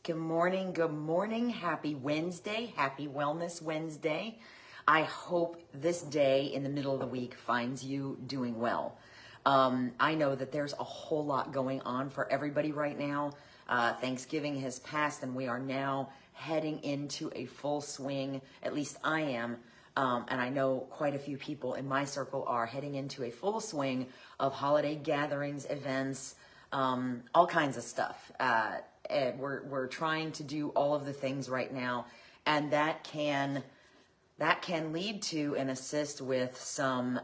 Good morning. Good morning. Happy Wednesday. Happy Wellness Wednesday. I hope this day in the middle of the week finds you doing well. I know that there's a whole lot going on for everybody right now. Thanksgiving has passed and we are now heading into a full swing. At least I am. And I know quite a few people in my circle are heading into a full swing of holiday gatherings, events, all kinds of stuff. And we're trying to do all of the things right now, and that can lead to and assist with some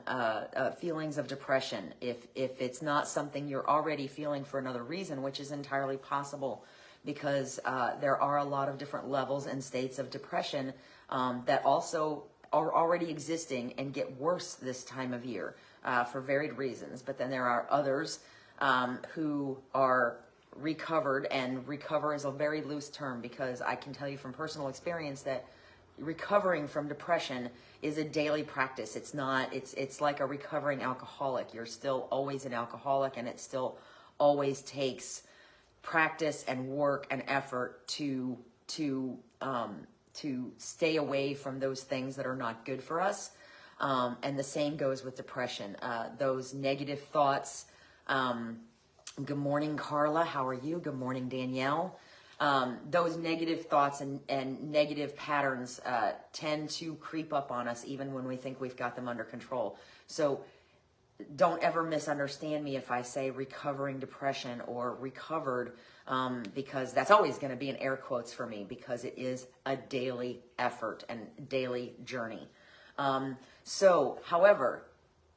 feelings of depression if it's not something you're already feeling for another reason, which is entirely possible, because there are a lot of different levels and states of depression that also are already existing and get worse this time of year for varied reasons. But then there are others who are recovered, and recover is a very loose term, because I can tell you from personal experience that recovering from depression is a daily practice. It's not, it's like a recovering alcoholic. You're still always an alcoholic, and it still always takes practice and work and effort to stay away from those things that are not good for us. And the same goes with depression. Those negative thoughts. Good morning, Carla. How are you? Good morning, Danielle. Those negative thoughts and negative patterns tend to creep up on us even when we think we've got them under control. So don't ever misunderstand me if I say recovering depression or recovered, because that's always going to be in air quotes for me, because it is a daily effort and daily journey. However,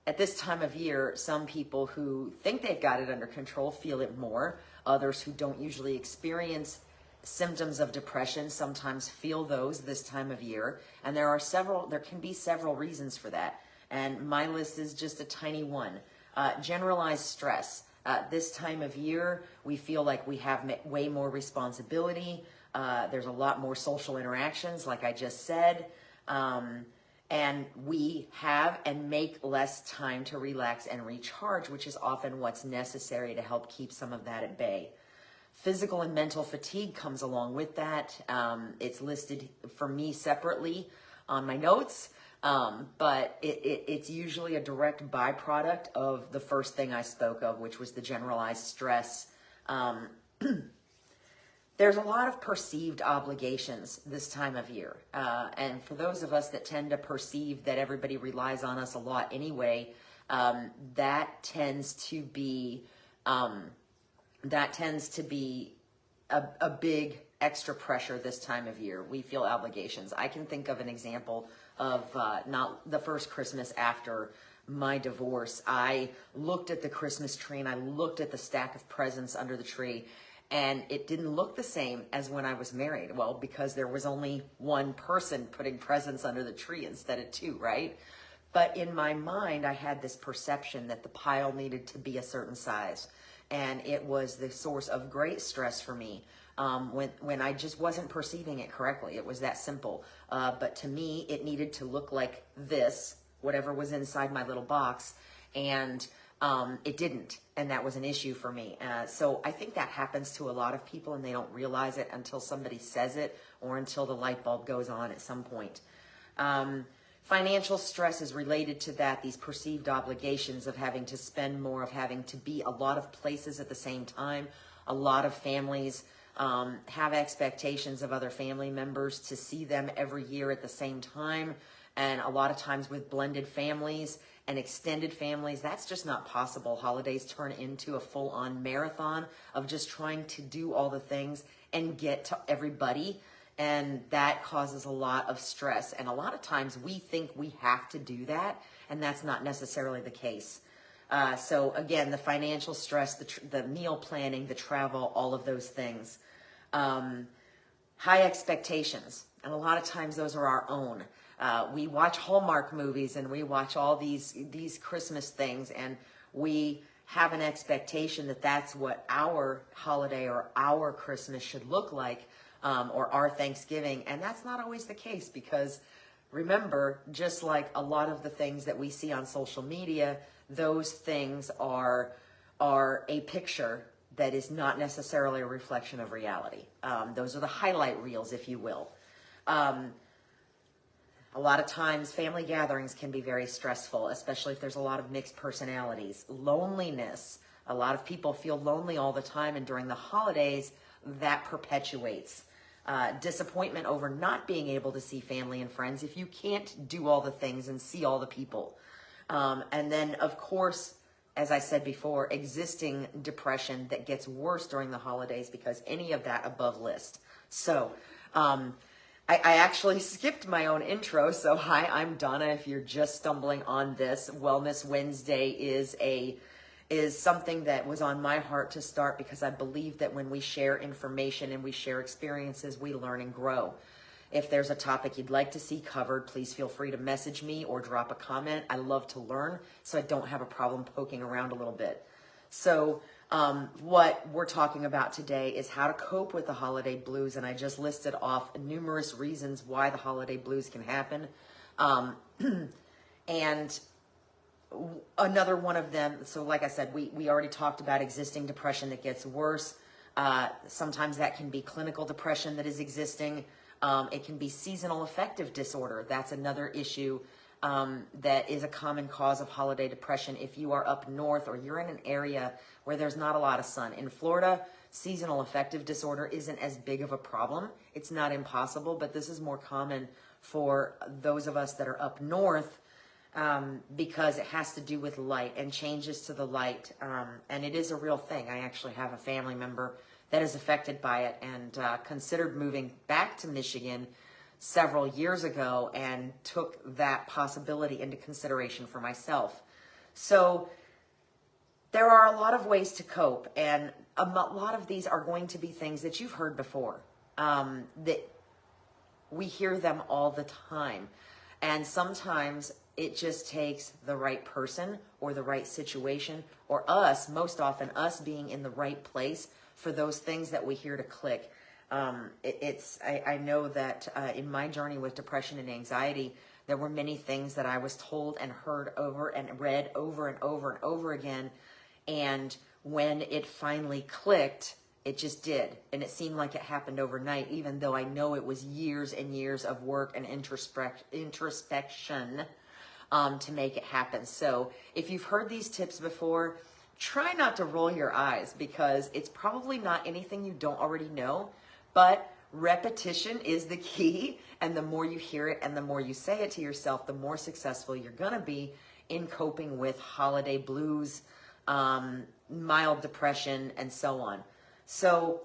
at this time of year, some people who think they've got it under control feel it more. Others who don't usually experience symptoms of depression sometimes feel those this time of year. And there can be several reasons for that. And my list is just a tiny one. Generalized stress. This time of year, we feel like we have way more responsibility. There's a lot more social interactions, like I just said. And we have and make less time to relax and recharge, which is often what's necessary to help keep some of that at bay. Physical and mental fatigue comes along with that. It's listed for me separately on my notes, but it's usually a direct byproduct of the first thing I spoke of, which was the generalized stress. There's a lot of perceived obligations this time of year. And for those of us that tend to perceive that everybody relies on us a lot anyway, that tends to be a big extra pressure this time of year. We feel obligations. I can think of an example of not the first Christmas after my divorce. I looked at the Christmas tree and I looked at the stack of presents under the tree, and it didn't look the same as when I was married. Well, because there was only one person putting presents under the tree instead of two, right? But in my mind, I had this perception that the pile needed to be a certain size. And it was the source of great stress for me when I just wasn't perceiving it correctly. It was that simple. But to me, it needed to look like this, whatever was inside my little box. And it didn't, and that was an issue for me. So I think that happens to a lot of people, and they don't realize it until somebody says it or until the light bulb goes on at some point. Financial stress is related to that, these perceived obligations of having to spend more, of having to be a lot of places at the same time. A lot of families have expectations of other family members to see them every year at the same time. And a lot of times with blended families and extended families, that's just not possible. Holidays turn into a full-on marathon of just trying to do all the things and get to everybody. And that causes a lot of stress. And a lot of times we think we have to do that, and that's not necessarily the case. So again, the financial stress, the meal planning, the travel, all of those things. High expectations. And a lot of times those are our own. We watch Hallmark movies and we watch all these Christmas things, and we have an expectation that that's what our holiday or our Christmas should look like, or our Thanksgiving. And that's not always the case, because remember, just like a lot of the things that we see on social media, those things are a picture that is not necessarily a reflection of reality. Those are the highlight reels, if you will. A lot of times family gatherings can be very stressful, especially if there's a lot of mixed personalities. Loneliness, a lot of people feel lonely all the time, and during the holidays, that perpetuates. Disappointment over not being able to see family and friends if you can't do all the things and see all the people. And then, of course, as I said before, existing depression that gets worse during the holidays because any of that above list. So, I actually skipped my own intro. So hi, I'm Donna. If you're just stumbling on this, Wellness Wednesday is something that was on my heart to start because I believe that when we share information and we share experiences, we learn and grow. If there's a topic you'd like to see covered, please feel free to message me or drop a comment. I love to learn, so I don't have a problem poking around a little bit. So what we're talking about today is how to cope with the holiday blues, and I just listed off numerous reasons why the holiday blues can happen. And another one of them, so like I said, we already talked about existing depression that gets worse. Sometimes that can be clinical depression that is existing. It can be seasonal affective disorder. That's another issue that is a common cause of holiday depression if you are up north or you're in an area where there's not a lot of sun. In Florida, seasonal affective disorder isn't as big of a problem. It's not impossible, but this is more common for those of us that are up north because it has to do with light and changes to the light. And it is a real thing. I actually have a family member that is affected by it and considered moving back to Michigan several years ago and took that possibility into consideration for myself. So there are a lot of ways to cope, and a lot of these are going to be things that you've heard before, that we hear them all the time. And sometimes it just takes the right person or the right situation or us, most often us being in the right place for those things that we hear to click. I know that in my journey with depression and anxiety, there were many things that I was told and heard over and read over and over and over again. And when it finally clicked, it just did. And it seemed like it happened overnight, even though I know it was years and years of work and introspection to make it happen. So if you've heard these tips before, try not to roll your eyes because it's probably not anything you don't already know, but repetition is the key. And the more you hear it and the more you say it to yourself, the more successful you're going to be in coping with holiday blues, mild depression, and so on. So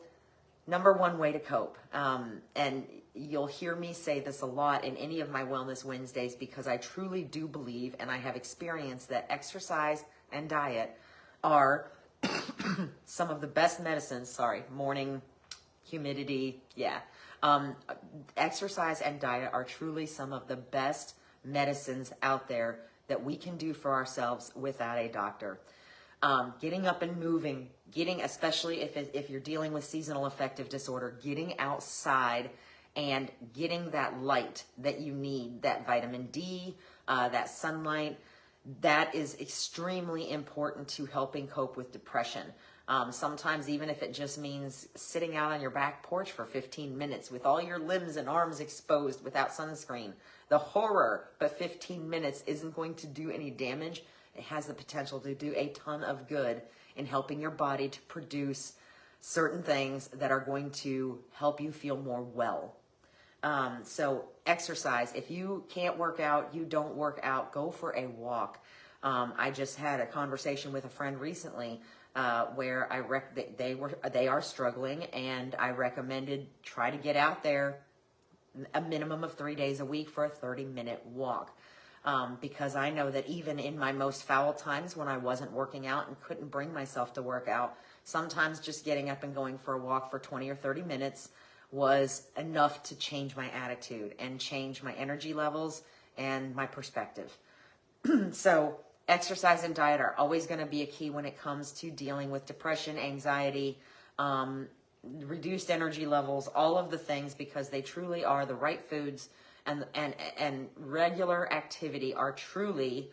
number one way to cope, and you'll hear me say this a lot in any of my Wellness Wednesdays because I truly do believe and I have experienced that exercise and diet are some of the best medicines. Morning humidity, exercise and diet are truly some of the best medicines out there that we can do for ourselves without a doctor. Getting up and moving, especially if you're dealing with seasonal affective disorder, getting outside and getting that light that you need, that vitamin D, that sunlight, that is extremely important to helping cope with depression. Sometimes even if it just means sitting out on your back porch for 15 minutes with all your limbs and arms exposed without sunscreen, the horror, but 15 minutes isn't going to do any damage. It has the potential to do a ton of good in helping your body to produce certain things that are going to help you feel more well. So exercise. If you can't work out, you don't work out, go for a walk. I just had a conversation with a friend recently where they are struggling, and I recommended try to get out there a minimum of 3 days a week for a 30-minute walk. Because I know that even in my most foul times when I wasn't working out and couldn't bring myself to work out, sometimes just getting up and going for a walk for 20 or 30 minutes was enough to change my attitude and change my energy levels and my perspective. So exercise and diet are always going to be a key when it comes to dealing with depression, anxiety, reduced energy levels, all of the things, because they truly are the right foods. And regular activity are truly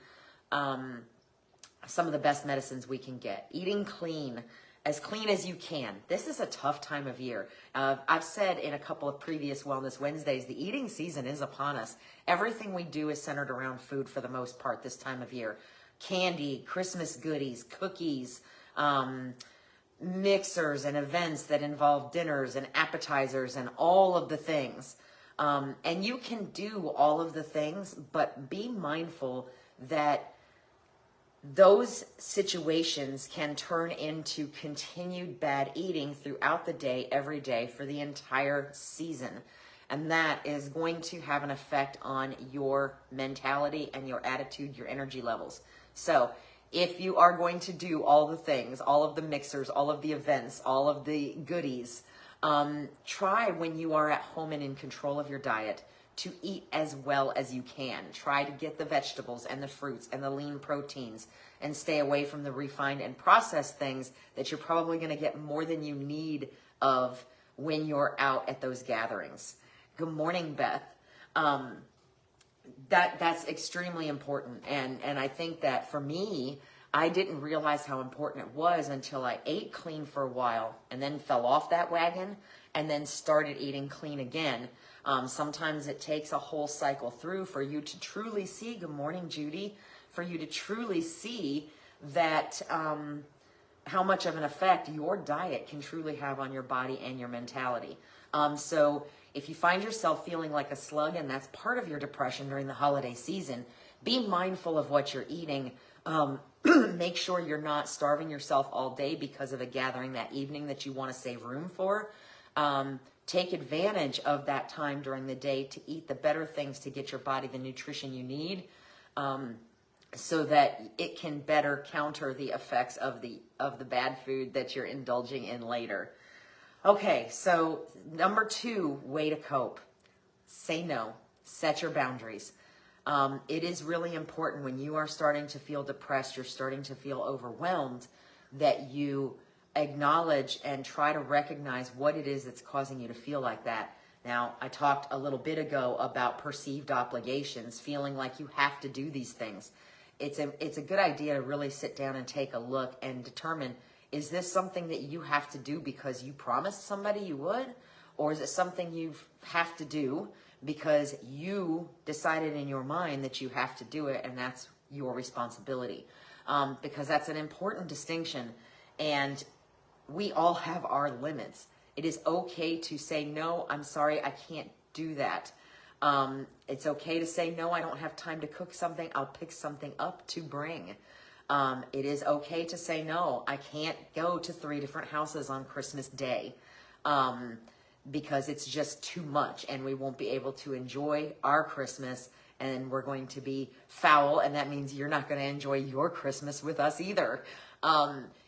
some of the best medicines we can get. Eating clean, as clean as you can. This is a tough time of year. I've said in a couple of previous Wellness Wednesdays, the eating season is upon us. Everything we do is centered around food for the most part this time of year. Candy, Christmas goodies, cookies, mixers and events that involve dinners and appetizers and all of the things. And you can do all of the things, but be mindful that those situations can turn into continued bad eating throughout the day, every day, for the entire season. And that is going to have an effect on your mentality and your attitude, your energy levels. So if you are going to do all the things, all of the mixers, all of the events, all of the goodies, try when you are at home and in control of your diet to eat as well as you can. Try to get the vegetables and the fruits and the lean proteins and stay away from the refined and processed things that you're probably going to get more than you need of when you're out at those gatherings. Good morning, Beth. That's extremely important. And I think that for me, I didn't realize how important it was until I ate clean for a while and then fell off that wagon and then started eating clean again. Sometimes it takes a whole cycle through for you to truly see, good morning, Judy, for you to truly see that how much of an effect your diet can truly have on your body and your mentality. So if you find yourself feeling like a slug and that's part of your depression during the holiday season, be mindful of what you're eating. Make sure you're not starving yourself all day because of a gathering that evening that you want to save room for. Take advantage of that time during the day to eat the better things to get your body the nutrition you need, so that it can better counter the effects of the bad food that you're indulging in later. Okay, so number 2 way to cope. Say no. Set your boundaries. It is really important when you are starting to feel depressed, you're starting to feel overwhelmed, that you acknowledge and try to recognize what it is that's causing you to feel like that. Now, I talked a little bit ago about perceived obligations, feeling like you have to do these things. It's a good idea to really sit down and take a look and determine, is this something that you have to do because you promised somebody you would? Or is it something you have to do because you decided in your mind that you have to do it and that's your responsibility? Because that's an important distinction, and we all have our limits. It is okay to say, no, I'm sorry, I can't do that. It's okay to say, no, I don't have time to cook something. I'll pick something up to bring. It is okay to say, no, I can't go to 3 different houses on Christmas Day because it's just too much and we won't be able to enjoy our Christmas, and we're going to be foul, and that means you're not going to enjoy your Christmas with us either.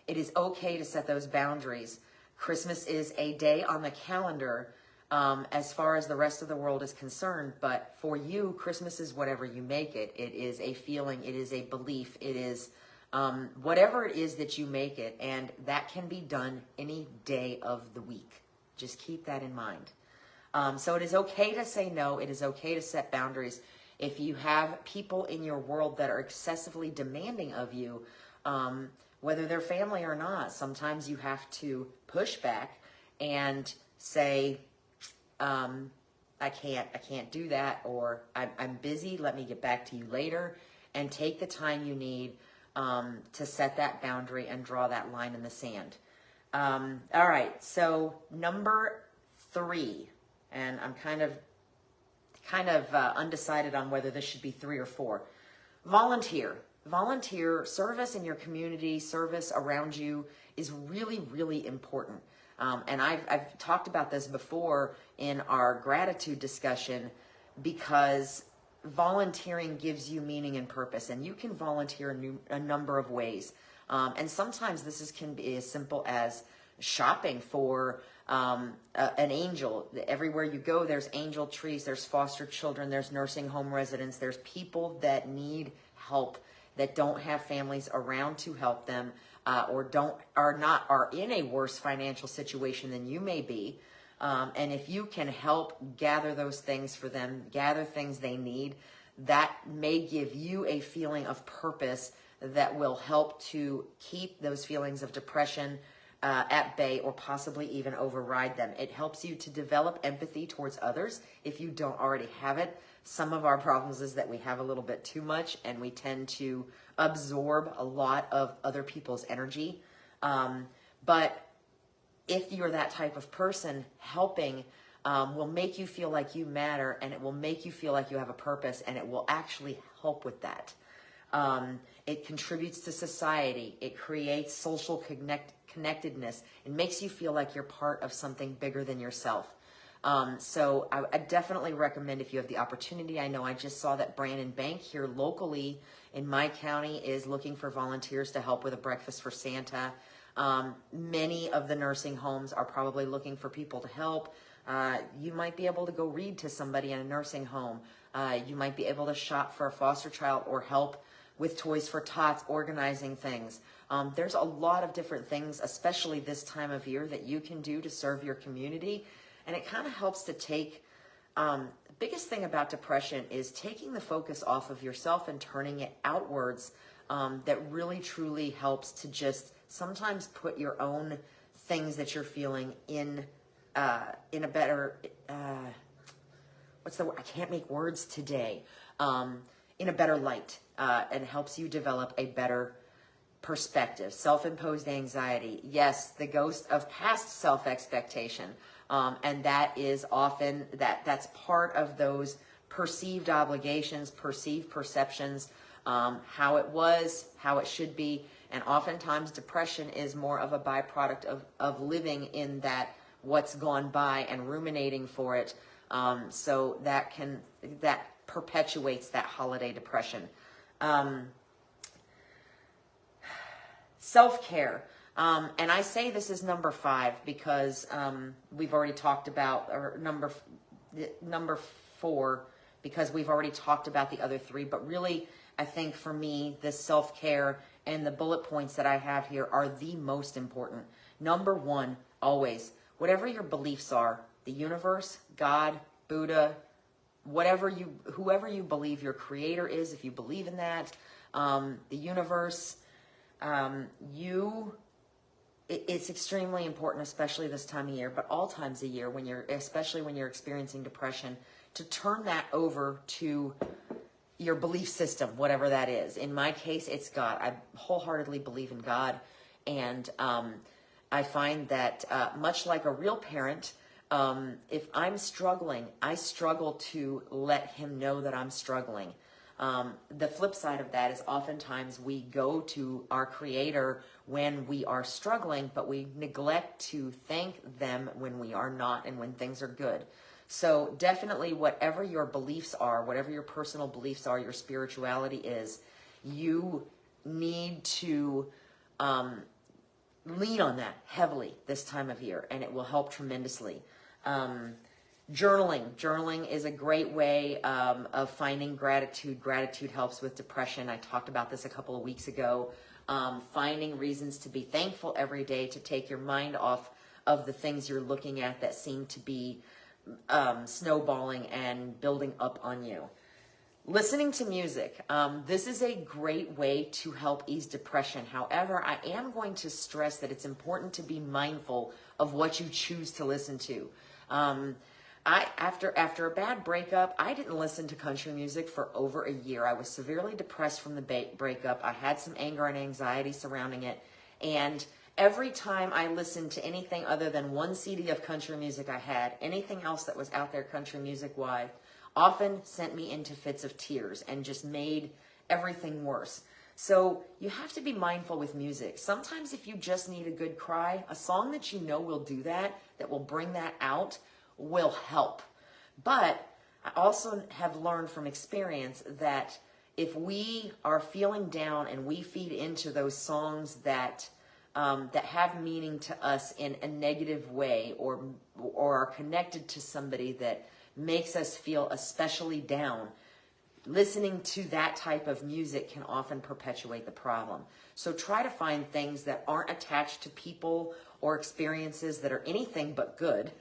It is okay to set those boundaries. Christmas is a day on the calendar as far as the rest of the world is concerned, but for you, Christmas is whatever you make it. It is a feeling, it is a belief, it is whatever it is that you make it, and that can be done any day of the week. Just keep that in mind. So it is okay to say no. It is okay to set boundaries. If you have people in your world that are excessively demanding of you, whether they're family or not, sometimes you have to push back and say, I can't do that, or I'm busy, let me get back to you later, and take the time you need to set that boundary and draw that line in the sand. All right, so number 3, and I'm kind of undecided on whether this should be 3 or 4. Volunteer. Volunteer service in your community, service around you is really, really important. And I've talked about this before in our gratitude discussion, because volunteering gives you meaning and purpose, and you can volunteer a number of ways. And sometimes this can be as simple as shopping for an angel. Everywhere you go, there's angel trees, there's foster children, there's nursing home residents, there's people that need help, that don't have families around to help them, or are in a worse financial situation than you may be. And if you can help gather those things for them, gather things they need, that may give you a feeling of purpose that will help to keep those feelings of depression at bay or possibly even override them. It helps you to develop empathy towards others if you don't already have it. Some of our problems is that we have a little bit too much and we tend to absorb a lot of other people's energy. But if you're that type of person, helping will make you feel like you matter, and it will make you feel like you have a purpose, and it will actually help with that. It contributes to society. It creates social connectedness. It makes you feel like you're part of something bigger than yourself. So I definitely recommend, if you have the opportunity. I know I just saw that Brandon Bank here locally in my county is looking for volunteers to help with a breakfast for Santa. Many of the nursing homes are probably looking for people to help. You might be able to go read to somebody in a nursing home. You might be able to shop for a foster child or help with Toys for Tots, organizing things. There's a lot of different things, especially this time of year, that you can do to serve your community. And it kind of helps to take, the biggest thing about depression is taking the focus off of yourself and turning it outwards. That really truly helps to just sometimes put your own things that you're feeling in a better, what's the word? I can't make words today. In a better light, and helps you develop a better perspective. Self-imposed anxiety. Yes, the ghost of past self-expectation. And that is often, that's part of those perceived obligations, perceived perceptions, how it was, how it should be. And oftentimes depression is more of a byproduct of living in that what's gone by and ruminating for it. So that perpetuates that holiday depression. Self-care. And I say this is number 5 because we've already talked about, or number 4, because we've already talked about the other 3. But really, I think for me, this self-care and the bullet points that I have here are the most important. Number 1, always, whatever your beliefs are, the universe, God, Buddha, whoever you believe your creator is, if you believe in that, the universe, it's extremely important, especially this time of year, but all times of year, especially when you're experiencing depression, to turn that over to your belief system, whatever that is. In my case, it's God. I wholeheartedly believe in God. And I find that much like a real parent, if I'm struggling, I struggle to let him know that I'm struggling. The flip side of that is oftentimes we go to our creator when we are struggling, but we neglect to thank them when we are not and when things are good. So definitely whatever your beliefs are, whatever your personal beliefs are, your spirituality is, you need to lean on that heavily this time of year, and it will help tremendously. Journaling is a great way of finding gratitude. Gratitude helps with depression. I talked about this a couple of weeks ago. Finding reasons to be thankful every day, to take your mind off of the things you're looking at that seem to be snowballing and building up on you. Listening to music. This is a great way to help ease depression. However, I am going to stress that it's important to be mindful of what you choose to listen to. After a bad breakup, I didn't listen to country music for over a year. I was severely depressed from the breakup. I had some anger and anxiety surrounding it. And every time I listened to anything other than one CD of country music I had, anything else that was out there country music-wise, often sent me into fits of tears and just made everything worse. So you have to be mindful with music. Sometimes if you just need a good cry, a song that you know will do that, that will bring that out, will help. But I also have learned from experience that if we are feeling down and we feed into those songs that have meaning to us in a negative way, or are connected to somebody that makes us feel especially down, listening to that type of music can often perpetuate the problem. So try to find things that aren't attached to people or experiences that are anything but good.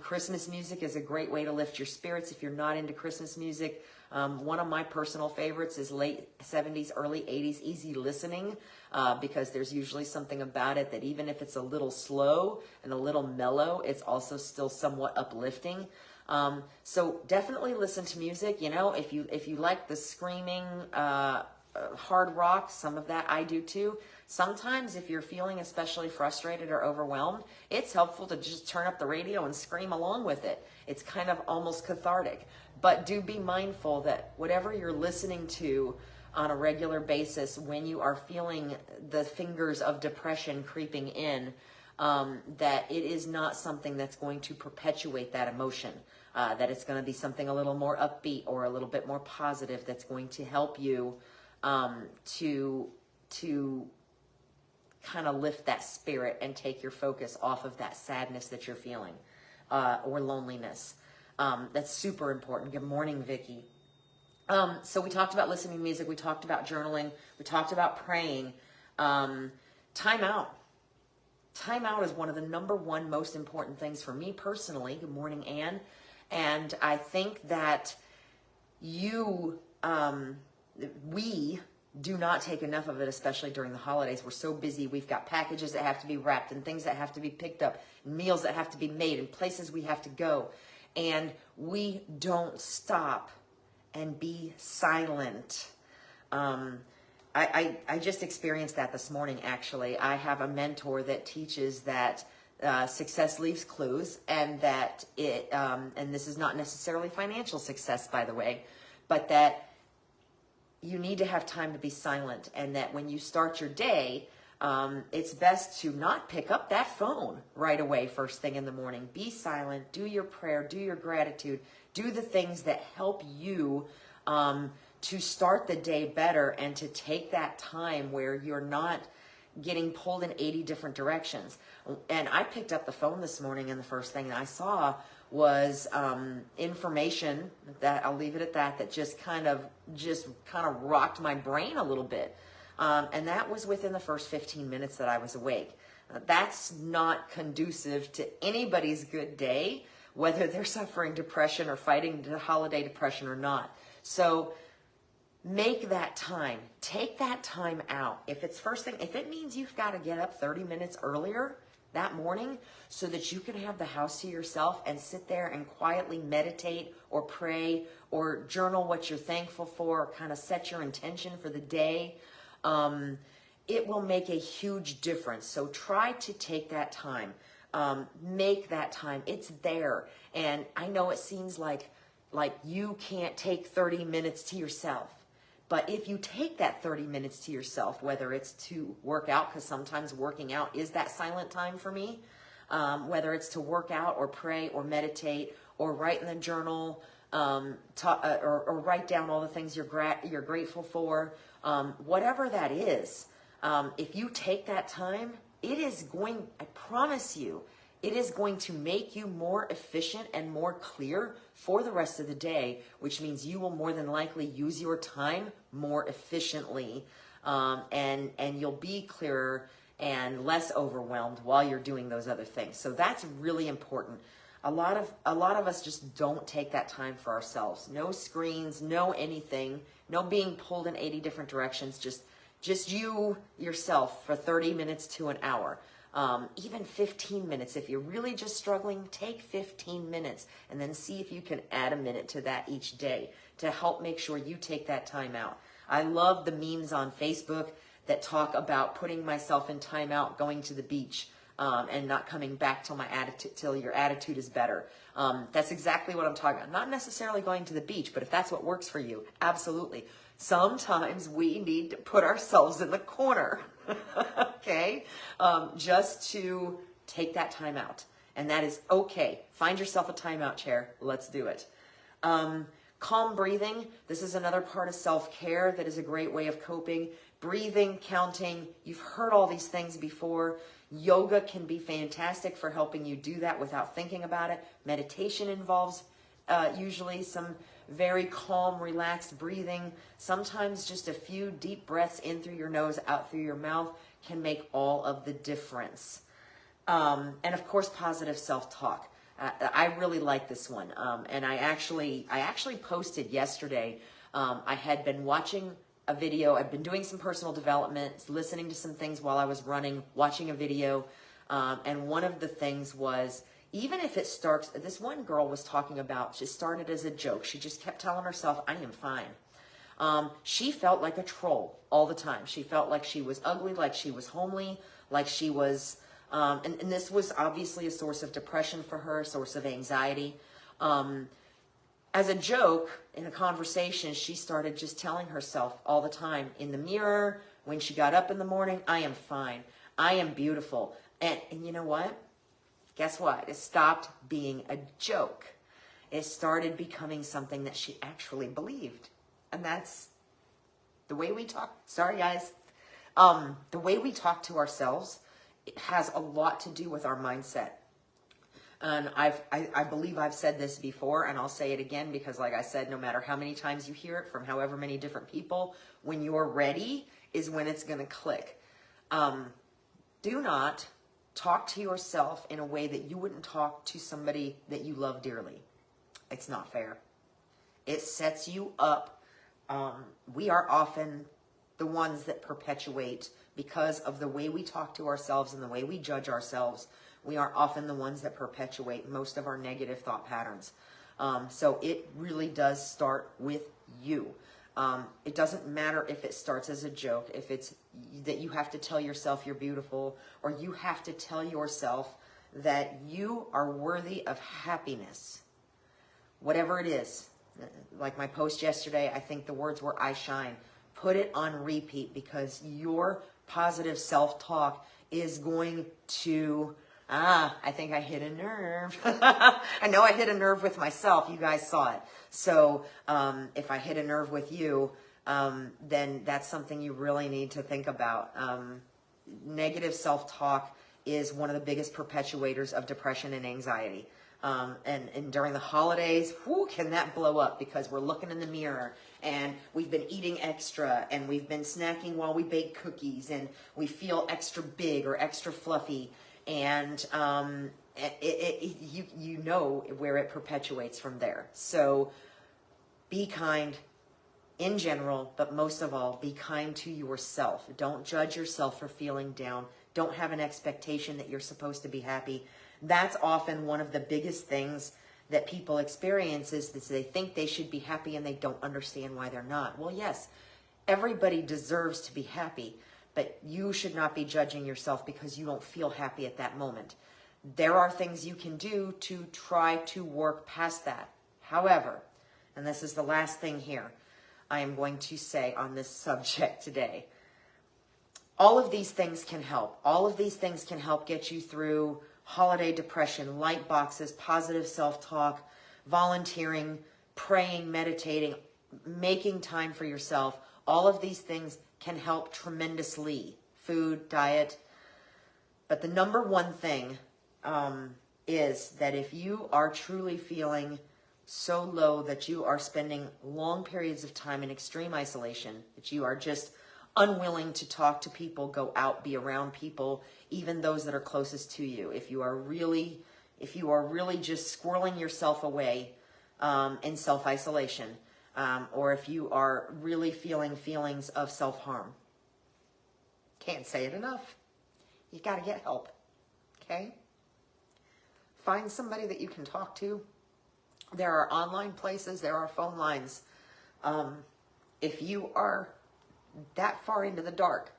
Christmas music is a great way to lift your spirits if you're not into Christmas music. One of my personal favorites is late 70s, early 80s easy listening, because there's usually something about it that even if it's a little slow and a little mellow, it's also still somewhat uplifting. So definitely listen to music. You know, if you like the screaming, hard rock, some of that I do too. Sometimes if you're feeling especially frustrated or overwhelmed, it's helpful to just turn up the radio and scream along with it. It's kind of almost cathartic. But do be mindful that whatever you're listening to on a regular basis, when you are feeling the fingers of depression creeping in, that it is not something that's going to perpetuate that emotion, that it's going to be something a little more upbeat or a little bit more positive that's going to help you to kind of lift that spirit and take your focus off of that sadness that you're feeling, or loneliness. That's super important. Good morning, Vicki. So we talked about listening to music. We talked about journaling. We talked about praying. Time out. Time out is one of the number one most important things for me personally. Good morning, Anne. And I think that we do not take enough of it, especially during the holidays. We're so busy. We've got packages that have to be wrapped and things that have to be picked up and meals that have to be made and places we have to go. And we don't stop and be silent. I just experienced that this morning, actually. I have a mentor that teaches that success leaves clues, and that and this is not necessarily financial success, by the way, but that you need to have time to be silent, and that when you start your day, it's best to not pick up that phone right away first thing in the morning. Be silent, do your prayer, do your gratitude, do the things that help you to start the day better, and to take that time where you're not getting pulled in 80 different directions. And I picked up the phone this morning, and the first thing I saw was information that, I'll leave it at that, that just kind of rocked my brain a little bit. And that was within the first 15 minutes that I was awake. That's not conducive to anybody's good day, whether they're suffering depression or fighting the holiday depression or not. So make that time. Take that time out. If it's first thing, if it means you've got to get up 30 minutes earlier that morning so that you can have the house to yourself and sit there and quietly meditate or pray or journal what you're thankful for, or kind of set your intention for the day, it will make a huge difference. So try to take that time. Make that time. It's there. And I know it seems like you can't take 30 minutes to yourself. But if you take that 30 minutes to yourself, whether it's to work out, because sometimes working out is that silent time for me, whether it's to work out or pray or meditate or write in the journal, or write down all the things you're grateful for, whatever that is, if you take that time, it is going, I promise you, it is going to make you more efficient and more clear for the rest of the day, which means you will more than likely use your time more efficiently, and you'll be clearer and less overwhelmed while you're doing those other things. So that's really important. A lot of us just don't take that time for ourselves. No screens, no anything, no being pulled in 80 different directions. Just you yourself for 30 minutes to an hour. Even 15 minutes. If you're really just struggling, take 15 minutes and then see if you can add a minute to that each day to help make sure you take that time out. I love the memes on Facebook that talk about putting myself in timeout, going to the beach, and not coming back till your attitude is better. That's exactly what I'm talking about. Not necessarily going to the beach, but if that's what works for you, absolutely. Sometimes we need to put ourselves in the corner, okay, just to take that time out. And that is okay. Find yourself a timeout chair. Let's do it. Calm breathing. This is another part of self-care that is a great way of coping. Breathing, counting. You've heard all these things before. Yoga can be fantastic for helping you do that without thinking about it. Meditation involves usually some very calm, relaxed breathing. Sometimes just a few deep breaths in through your nose, out through your mouth can make all of the difference. And of course, positive self-talk. I really like this one. And I actually posted yesterday. I had been watching a video. I've been doing some personal development, listening to some things while I was running, watching a video. And one of the things was, even if it starts, this one girl was talking about, she started as a joke. She just kept telling herself, I am fine. She felt like a troll all the time. She felt like she was ugly, like she was homely, like she was, and this was obviously a source of depression for her, a source of anxiety. As a joke, in a conversation, she started just telling herself all the time in the mirror, when she got up in the morning, I am fine. I am beautiful. And you know what? Guess what? It stopped being a joke. It started becoming something that she actually believed. And that's the way we talk. Sorry, guys. The way we talk to ourselves, it has a lot to do with our mindset. And I believe I've said this before, and I'll say it again, because like I said, no matter how many times you hear it from however many different people, when you're ready is when it's going to click. Do not talk to yourself in a way that you wouldn't talk to somebody that you love dearly. It's not fair. It sets you up. We are often the ones that perpetuate, because of the way we talk to ourselves and the way we judge ourselves, we are often the ones that perpetuate most of our negative thought patterns. So it really does start with you. It doesn't matter if it starts as a joke, if it's that you have to tell yourself you're beautiful, or you have to tell yourself that you are worthy of happiness. Whatever it is. Like my post yesterday, I think the words were, I shine. Put it on repeat, because your positive self-talk is going to, I think I hit a nerve. I know I hit a nerve with myself. You guys saw it. So if I hit a nerve with you, then that's something you really need to think about. Negative self-talk is one of the biggest perpetuators of depression and anxiety. And during the holidays, can that blow up, because we're looking in the mirror and we've been eating extra and we've been snacking while we bake cookies and we feel extra big or extra fluffy. And you know where it perpetuates from there. So be kind in general, but most of all, be kind to yourself. Don't judge yourself for feeling down. Don't have an expectation that you're supposed to be happy. That's often one of the biggest things that people experience, is that they think they should be happy and they don't understand why they're not. Well, yes, everybody deserves to be happy, but you should not be judging yourself because you don't feel happy at that moment. There are things you can do to try to work past that. However, and this is the last thing here I am going to say on this subject today, all of these things can help. All of these things can help get you through holiday depression, light boxes, positive self-talk, volunteering, praying, meditating, making time for yourself. All of these things can help tremendously. Food, diet. But the number one thing is that if you are truly feeling so low that you are spending long periods of time in extreme isolation, that you are just unwilling to talk to people, go out, be around people, even those that are closest to you. If you are really just squirreling yourself away in self-isolation, or if you are really feeling feelings of self-harm, can't say it enough. You got to get help, okay? Find somebody that you can talk to. There are online places, there are phone lines. If you are that far into the dark,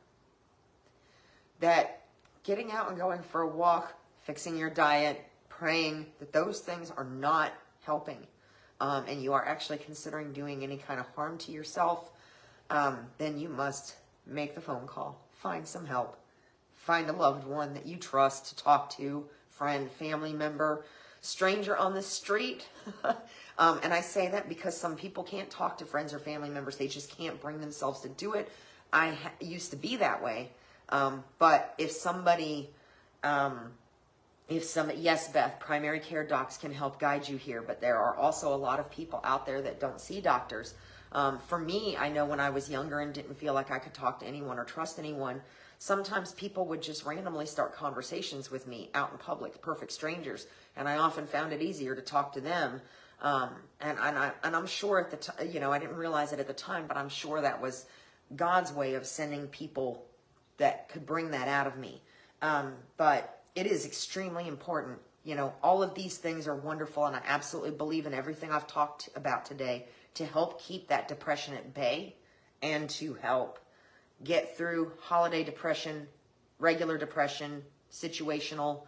that getting out and going for a walk, fixing your diet, praying, that those things are not helping, and you are actually considering doing any kind of harm to yourself, then you must make the phone call. Find some help. Find a loved one that you trust to talk to, friend, family member, stranger on the street. And I say that because some people can't talk to friends or family members. They just can't bring themselves to do it. I used to be that way. But if somebody Yes, Beth, primary care docs can help guide you here, but there are also a lot of people out there that don't see doctors. For me, I know when I was younger and didn't feel like I could talk to anyone or trust anyone, sometimes people would just randomly start conversations with me out in public, perfect strangers, and I often found it easier to talk to them. And I'm sure at the time, you know, I didn't realize it at the time, but I'm sure that was God's way of sending people that could bring that out of me. But it is extremely important. You know, all of these things are wonderful, and I absolutely believe in everything I've talked about today to help keep that depression at bay and to help get through holiday depression, regular depression, situational,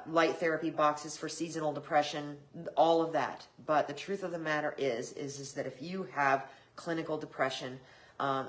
light therapy boxes for seasonal depression, all of that. But the truth of the matter is that if you have clinical depression,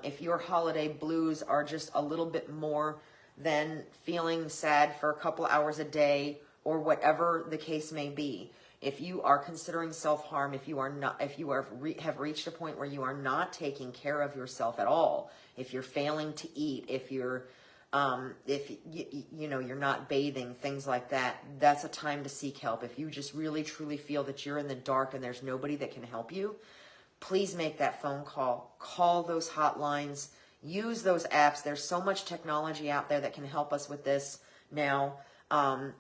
if your holiday blues are just a little bit more than feeling sad for a couple hours a day or whatever the case may be, if you are considering self-harm, if you have reached a point where you are not taking care of yourself at all, if you're failing to eat, if you're you're not bathing, things like that, that's a time to seek help. If you just really truly feel that you're in the dark and there's nobody that can help you, please make that phone call. Call those hotlines. Use those apps. There's so much technology out there that can help us with this now.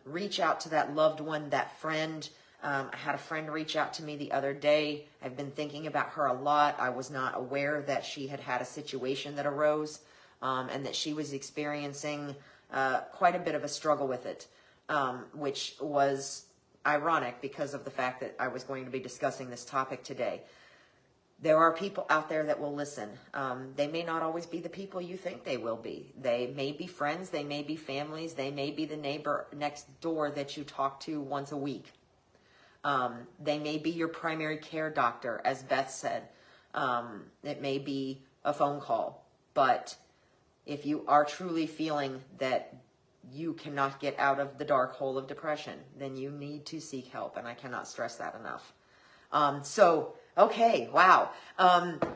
Reach out to that loved one, that friend. I had a friend reach out to me the other day. I've been thinking about her a lot. I was not aware that she had a situation that arose and that she was experiencing quite a bit of a struggle with it, which was ironic because of the fact that I was going to be discussing this topic today. There are people out there that will listen. They may not always be the people you think they will be. They may be friends. They may be families. They may be the neighbor next door that you talk to once a week. They may be your primary care doctor, as Beth said. It may be a phone call. But if you are truly feeling that you cannot get out of the dark hole of depression, then you need to seek help. And I cannot stress that enough. Okay, wow.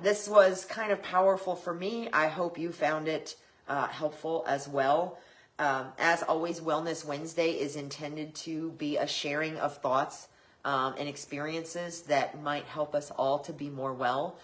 This was kind of powerful for me. I hope you found it helpful as well. As always, Wellness Wednesday is intended to be a sharing of thoughts and experiences that might help us all to be more well.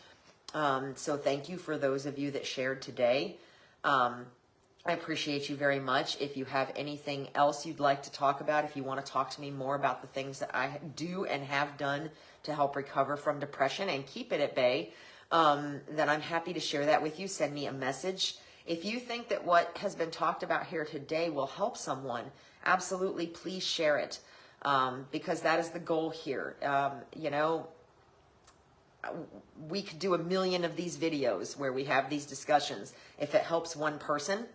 So thank you for those of you that shared today. I appreciate you very much. If you have anything else you'd like to talk about, if you want to talk to me more about the things that I do and have done to help recover from depression and keep it at bay, then I'm happy to share that with you. Send me a message. If you think that what has been talked about here today will help someone, absolutely please share it, because that is the goal here. You know, we could do 1 million of these videos where we have these discussions. If it helps one person,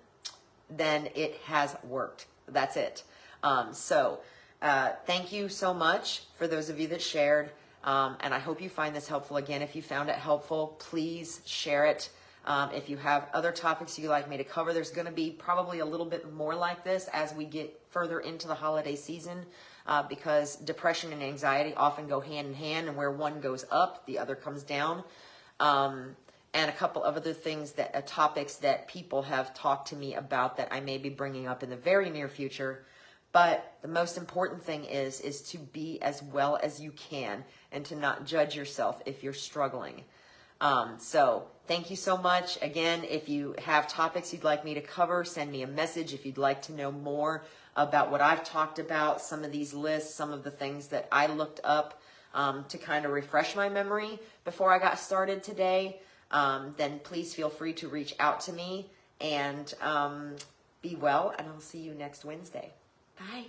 then it has worked. That's it. Thank you so much for those of you that shared. And I hope you find this helpful. Again, if you found it helpful, please share it. If you have other topics you'd like me to cover, there's going to be probably a little bit more like this as we get further into the holiday season, because depression and anxiety often go hand in hand, and where one goes up, the other comes down. And a couple of other things that topics that people have talked to me about that I may be bringing up in the very near future. But the most important thing is to be as well as you can and to not judge yourself if you're struggling. So thank you so much. Again, if you have topics you'd like me to cover, send me a message. If you'd like to know more about what I've talked about, some of these lists, some of the things that I looked up to kind of refresh my memory before I got started today, then please feel free to reach out to me, and be well, and I'll see you next Wednesday. Bye.